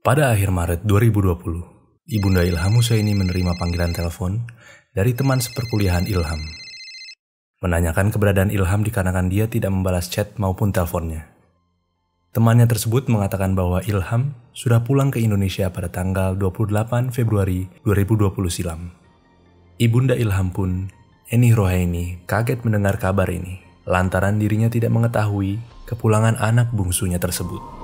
Pada akhir Maret 2020, Ibunda Ilham Husaini menerima panggilan telepon dari teman seperkuliahan Ilham. Menanyakan keberadaan Ilham dikarenakan dia tidak membalas chat maupun teleponnya. Temannya tersebut mengatakan bahwa Ilham sudah pulang ke Indonesia pada tanggal 28 Februari 2020 silam. Ibunda Ilham pun, Eni Rohaini, kaget mendengar kabar ini, lantaran dirinya tidak mengetahui kepulangan anak bungsunya tersebut.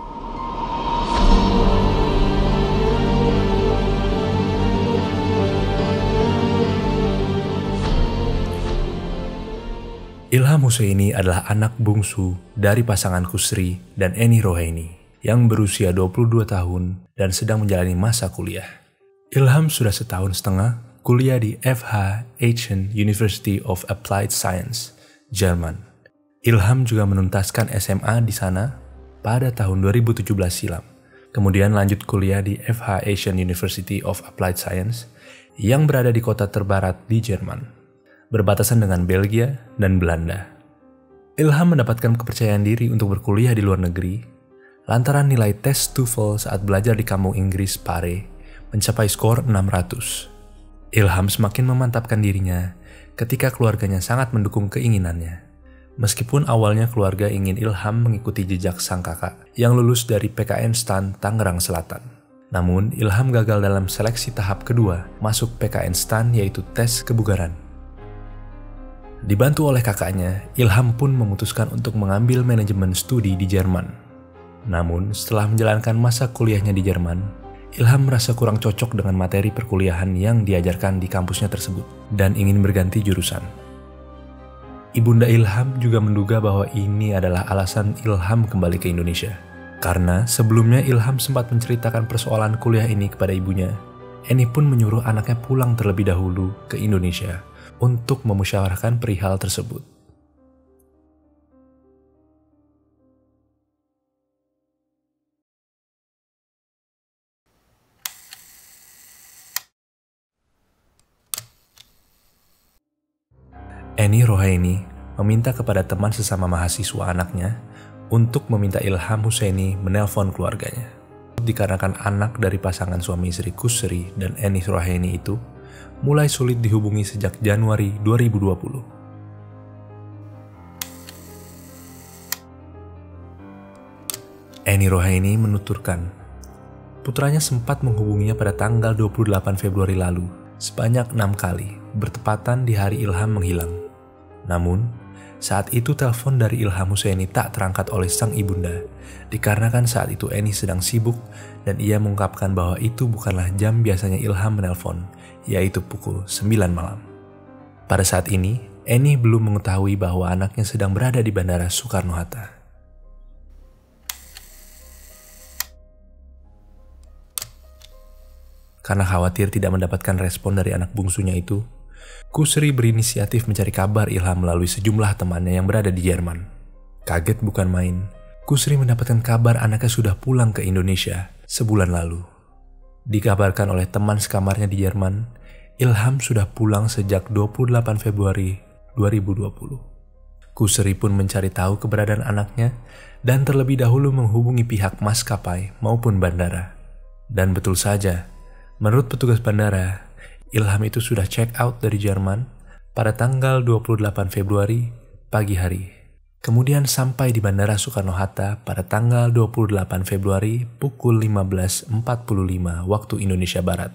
Ilham Husaini adalah anak bungsu dari pasangan Kusri dan Eni Rohaini yang berusia 22 tahun dan sedang menjalani masa kuliah. Ilham sudah setahun setengah kuliah di FH Aachen University of Applied Science, Jerman. Ilham juga menuntaskan SMA di sana pada tahun 2017 silam. Kemudian lanjut kuliah di FH Aachen University of Applied Science yang berada di kota terbarat di Jerman, berbatasan dengan Belgia dan Belanda. Ilham mendapatkan kepercayaan diri untuk berkuliah di luar negeri lantaran nilai tes TOEFL saat belajar di kampung Inggris Pare mencapai skor 600. Ilham semakin memantapkan dirinya ketika keluarganya sangat mendukung keinginannya. Meskipun awalnya keluarga ingin Ilham mengikuti jejak sang kakak yang lulus dari PKN STAN Tangerang Selatan. Namun Ilham gagal dalam seleksi tahap kedua masuk PKN STAN, yaitu tes kebugaran. Dibantu oleh kakaknya, Ilham pun memutuskan untuk mengambil manajemen studi di Jerman. Namun, setelah menjalankan masa kuliahnya di Jerman, Ilham merasa kurang cocok dengan materi perkuliahan yang diajarkan di kampusnya tersebut dan ingin berganti jurusan. Ibunda Ilham juga menduga bahwa ini adalah alasan Ilham kembali ke Indonesia. Karena sebelumnya Ilham sempat menceritakan persoalan kuliah ini kepada ibunya, Eni pun menyuruh anaknya pulang terlebih dahulu ke Indonesia untuk memusyawarahkan perihal tersebut. Eni Rohaini meminta kepada teman sesama mahasiswa anaknya untuk meminta Ilham Husaini menelpon keluarganya. Dikarenakan anak dari pasangan suami istri Kusri dan Eni Rohaini itu mulai sulit dihubungi sejak Januari 2020. Eni Rohaini menuturkan, putranya sempat menghubunginya pada tanggal 28 Februari lalu, sebanyak 6 kali, bertepatan di hari Ilham menghilang. Namun, saat itu telepon dari Ilham Husaini tak terangkat oleh sang ibunda, dikarenakan saat itu Eni sedang sibuk dan ia mengungkapkan bahwa itu bukanlah jam biasanya Ilham menelpon, yaitu pukul 9 malam. Pada saat ini, Eni belum mengetahui bahwa anaknya sedang berada di Bandara Soekarno-Hatta. Karena khawatir tidak mendapatkan respon dari anak bungsunya itu, Kusri berinisiatif mencari kabar Ilham melalui sejumlah temannya yang berada di Jerman. Kaget bukan main, Kusri mendapatkan kabar anaknya sudah pulang ke Indonesia sebulan lalu. Dikabarkan oleh teman sekamarnya di Jerman, Ilham sudah pulang sejak 28 Februari 2020. Kusri pun mencari tahu keberadaan anaknya dan terlebih dahulu menghubungi pihak maskapai maupun bandara. Dan betul saja, menurut petugas bandara, Ilham itu sudah check out dari Jerman pada tanggal 28 Februari pagi hari. Kemudian sampai di Bandara Soekarno-Hatta pada tanggal 28 Februari pukul 15.45 waktu Indonesia Barat.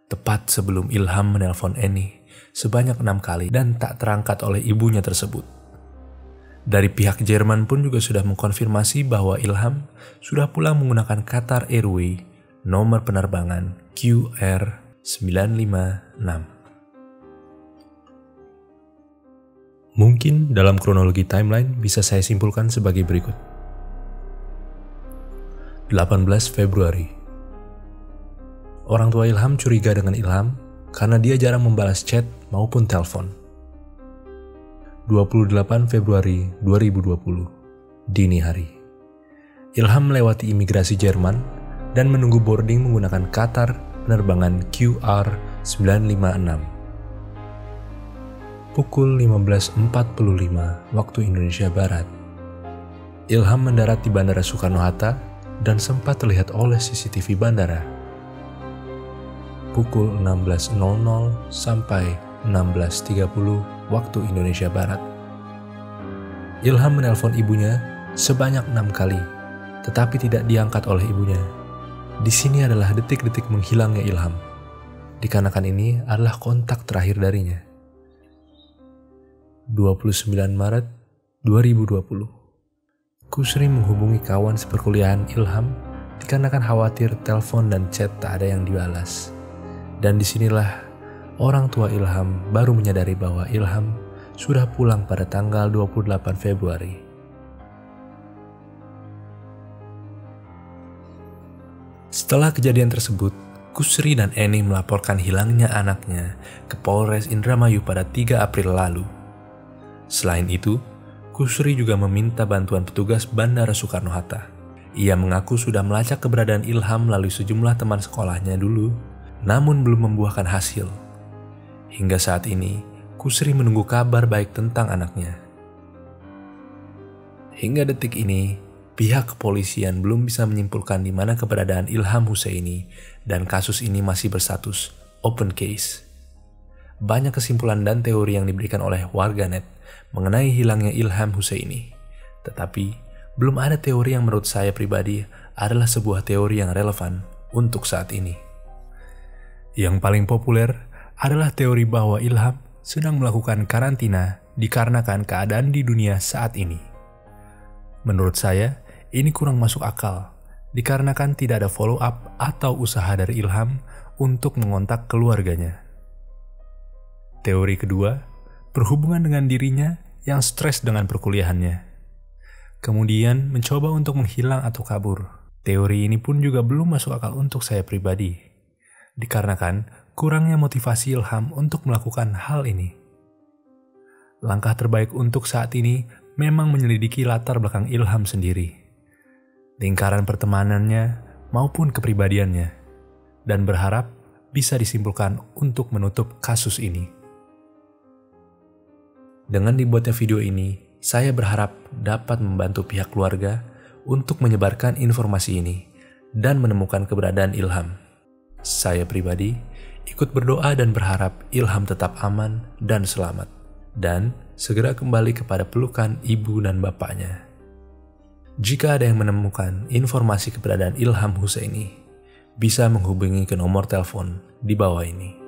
Tepat sebelum Ilham menelpon Eni sebanyak 6 kali dan tak terangkat oleh ibunya tersebut. Dari pihak Jerman pun juga sudah mengkonfirmasi bahwa Ilham sudah pulang menggunakan Qatar Airways nomor penerbangan QR956. Mungkin dalam kronologi timeline bisa saya simpulkan sebagai berikut. 18 Februari. Orang tua Ilham curiga dengan Ilham karena dia jarang membalas chat maupun telepon. 28 Februari 2020, dini hari. Ilham melewati imigrasi Jerman dan menunggu boarding menggunakan Qatar penerbangan QR956. Pukul 15.45 waktu Indonesia Barat. Ilham mendarat di Bandara Soekarno-Hatta dan sempat terlihat oleh CCTV bandara. Pukul 16.00 sampai 16.30 waktu Indonesia Barat. Ilham menelpon ibunya sebanyak 6 kali, tetapi tidak diangkat oleh ibunya. Di sini adalah detik-detik menghilangnya Ilham, dikarenakan ini adalah kontak terakhir darinya. 29 Maret 2020. Kusri menghubungi kawan seperkuliahan Ilham dikarenakan khawatir telepon dan chat tak ada yang dibalas. Dan disinilah orang tua Ilham baru menyadari bahwa Ilham sudah pulang pada tanggal 28 Februari. Setelah kejadian tersebut, Kusri dan Eni melaporkan hilangnya anaknya ke Polres Indramayu pada 3 April lalu. Selain itu, Kusri juga meminta bantuan petugas Bandara Soekarno-Hatta. Ia mengaku sudah melacak keberadaan Ilham melalui sejumlah teman sekolahnya dulu, namun belum membuahkan hasil. Hingga saat ini, Kusri menunggu kabar baik tentang anaknya. Hingga detik ini, pihak kepolisian belum bisa menyimpulkan di mana keberadaan Ilham Husaini dan kasus ini masih berstatus open case. Banyak kesimpulan dan teori yang diberikan oleh warganet mengenai hilangnya Ilham Husaini, tetapi belum ada teori yang menurut saya pribadi adalah sebuah teori yang relevan untuk saat ini. Yang paling populer adalah teori bahwa Ilham sedang melakukan karantina dikarenakan keadaan di dunia saat ini. Menurut saya, ini kurang masuk akal, dikarenakan tidak ada follow up atau usaha dari Ilham untuk mengontak keluarganya. Teori kedua, berhubungan dengan dirinya yang stres dengan perkuliahannya. Kemudian mencoba untuk menghilang atau kabur. Teori ini pun juga belum masuk akal untuk saya pribadi, dikarenakan kurangnya motivasi Ilham untuk melakukan hal ini. Langkah terbaik untuk saat ini memang menyelidiki latar belakang Ilham sendiri, lingkaran pertemanannya maupun kepribadiannya, dan berharap bisa disimpulkan untuk menutup kasus ini. Dengan dibuatnya video ini, saya berharap dapat membantu pihak keluarga untuk menyebarkan informasi ini dan menemukan keberadaan Ilham. Saya pribadi ikut berdoa dan berharap Ilham tetap aman dan selamat, dan segera kembali kepada pelukan ibu dan bapaknya. Jika ada yang menemukan informasi keberadaan Ilham Husaini, bisa menghubungi ke nomor telepon di bawah ini.